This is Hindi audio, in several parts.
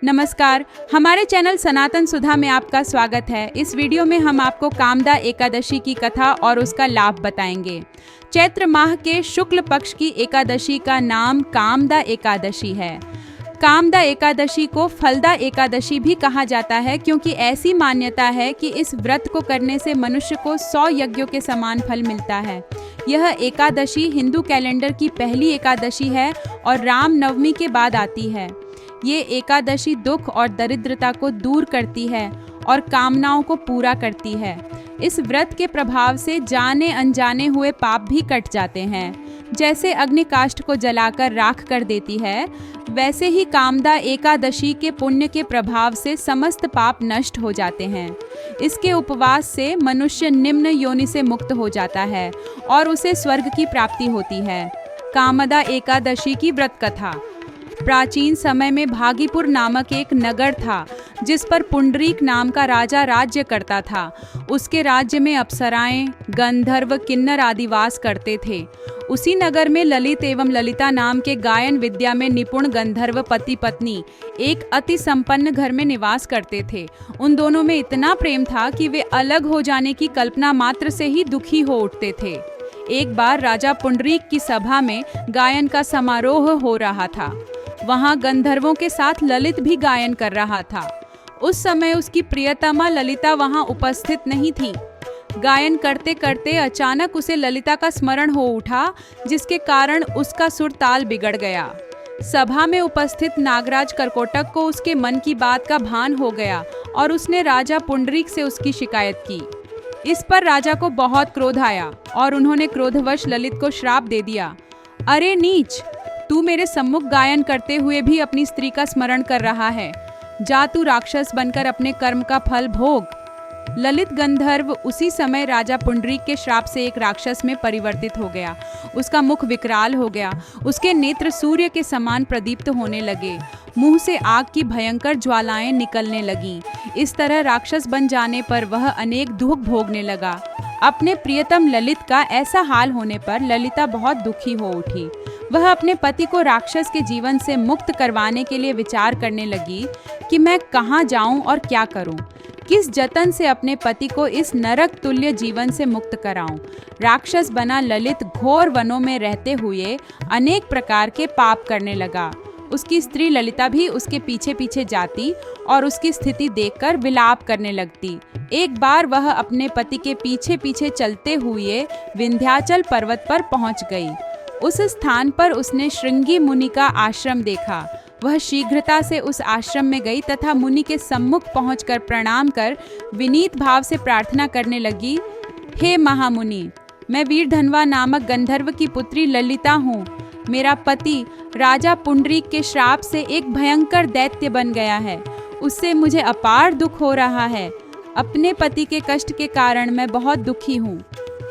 नमस्कार, हमारे चैनल सनातन सुधा में आपका स्वागत है। इस वीडियो में हम आपको कामदा एकादशी की कथा और उसका लाभ बताएंगे। चैत्र माह के शुक्ल पक्ष की एकादशी का नाम कामदा एकादशी है। कामदा एकादशी को फलदा एकादशी भी कहा जाता है, क्योंकि ऐसी मान्यता है कि इस व्रत को करने से मनुष्य को 100 यज्ञों के समान फल मिलता है। यह एकादशी हिंदू कैलेंडर की पहली एकादशी है और राम नवमी के बाद आती है। ये एकादशी दुख और दरिद्रता को दूर करती है और कामनाओं को पूरा करती है। इस व्रत के प्रभाव से जाने अनजाने हुए पाप भी कट जाते हैं। जैसे अग्नि काष्ठ को जलाकर राख कर देती है, वैसे ही कामदा एकादशी के पुण्य के प्रभाव से समस्त पाप नष्ट हो जाते हैं। इसके उपवास से मनुष्य निम्न योनि से मुक्त हो जाता है और उसे स्वर्ग की प्राप्ति होती है। कामदा एकादशी की व्रत कथा। प्राचीन समय में भागीपुर नामक एक नगर था, जिस पर पुंडरीक नाम का राजा राज्य करता था। उसके राज्य में अप्सराएं, गंधर्व, किन्नर आदि वास करते थे। उसी नगर में ललित एवं ललिता नाम के गायन विद्या में निपुण गंधर्व पति पत्नी एक अति संपन्न घर में निवास करते थे। उन दोनों में इतना प्रेम था कि वे अलग हो जाने की कल्पना मात्र से ही दुखी हो उठते थे। एक बार राजा पुंडरीक की सभा में गायन का समारोह हो रहा था। वहां गंधर्वों के साथ ललित भी गायन कर रहा था। उस समय उसकी प्रियतमा ललिता वहां उपस्थित नहीं थी। गायन करते करते अचानक उसे ललिता का स्मरण हो उठा, जिसके कारण उसका सुर ताल बिगड़ गया। सभा में उपस्थित नागराज करकोटक को उसके मन की बात का भान हो गया और उसने राजा पुंडरीक से उसकी शिकायत की। इस पर राजा को बहुत क्रोध आया और उन्होंने क्रोधवश ललित को श्राप दे दिया। अरे नीच, तू मेरे सम्मुख गायन करते हुए भी अपनी स्त्री का स्मरण कर रहा है। जा तू राक्षस बनकर अपने कर्म का फल भोग। ललित गंधर्व उसी समय राजा पुंडरीक के श्राप से एक राक्षस में परिवर्तित हो गया। उसका मुख विकराल हो गया, उसके नेत्र सूर्य के समान प्रदीप्त होने लगे, मुंह से आग की भयंकर ज्वालाएं निकलने लगीं। इस तरह राक्षस बन जाने पर वह अनेक दुख भोगने लगा। अपने प्रियतम ललित का ऐसा हाल होने पर ललिता बहुत दुखी हो उठी। वह अपने पति को राक्षस के जीवन से मुक्त करवाने के लिए विचार करने लगी कि मैं कहाँ जाऊं और क्या करूं, किस जतन से अपने पति को इस नरक तुल्य जीवन से मुक्त कराऊं। राक्षस बना ललित घोर वनों में रहते हुए अनेक प्रकार के पाप करने लगा। उसकी स्त्री ललिता भी उसके पीछे पीछे जाती और उसकी स्थिति देखकर विलाप करने लगती। एक बार वह अपने पति के पीछे पीछे चलते हुए विंध्याचल पर्वत पर पहुंच गई। उस स्थान पर उसने श्रृंगी मुनि का आश्रम देखा। वह शीघ्रता से उस आश्रम में गई तथा मुनि के सम्मुख पहुंचकर प्रणाम कर विनीत भाव से प्रार्थना करने लगी। हे महामुनि, मैं वीरधनवा नामक गंधर्व की पुत्री ललिता हूँ। मेरा पति राजा पुंडरीक के श्राप से एक भयंकर दैत्य बन गया है। उससे मुझे अपार दुख हो रहा है। अपने पति के कष्ट के कारण मैं बहुत दुखी हूँ।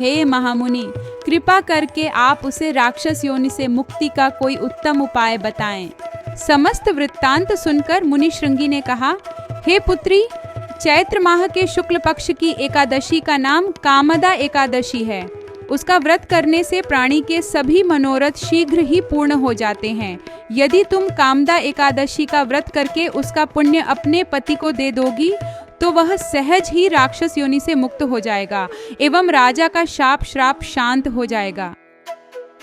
हे महामुनि, कृपा करके आप उसे राक्षस योनि से मुक्ति का कोई उत्तम उपाय बताएं। समस्त वृत्तांत सुनकर मुनि श्रृंगी ने कहा, हे पुत्री, चैत्र माह के शुक्ल पक्ष की एकादशी का नाम कामदा एकादशी है। उसका व्रत करने से प्राणी के सभी मनोरथ शीघ्र ही पूर्ण हो जाते हैं। यदि तुम कामदा एकादशी का व्रत करके उसका पुण्य अपने पति को दे दोगी तो वह सहज ही राक्षस योनि से मुक्त हो जाएगा एवं राजा का शाप श्राप शांत हो जाएगा।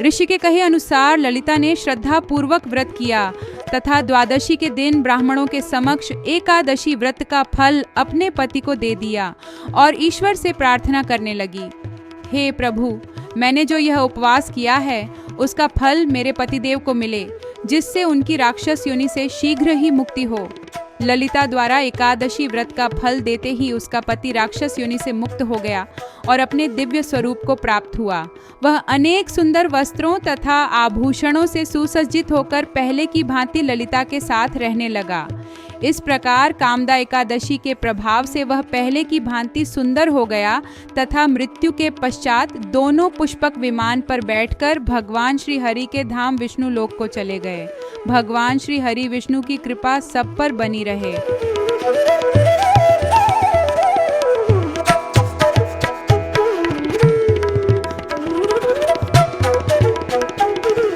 ऋषि के कहे अनुसार ललिता ने श्रद्धा पूर्वक व्रत किया तथा द्वादशी के दिन ब्राह्मणों के समक्ष एकादशी व्रत का फल अपने पति को दे दिया और ईश्वर से प्रार्थना करने लगी। हे प्रभु, मैंने जो यह उपवास किया है उसका फल मेरे पतिदेव को मिले, जिससे उनकी राक्षस योनि से शीघ्र ही मुक्ति हो। ललिता द्वारा एकादशी व्रत का फल देते ही उसका पति राक्षस योनि से मुक्त हो गया और अपने दिव्य स्वरूप को प्राप्त हुआ। वह अनेक सुंदर वस्त्रों तथा आभूषणों से सुसज्जित होकर पहले की भांति ललिता के साथ रहने लगा। इस प्रकार कामदा एकादशी के प्रभाव से वह पहले की भांति सुंदर हो गया तथा मृत्यु के पश्चात दोनों पुष्पक विमान पर बैठकर भगवान श्री हरि के धाम विष्णु लोक को चले गए। भगवान श्री हरि विष्णु की कृपा सब पर बनी रहे।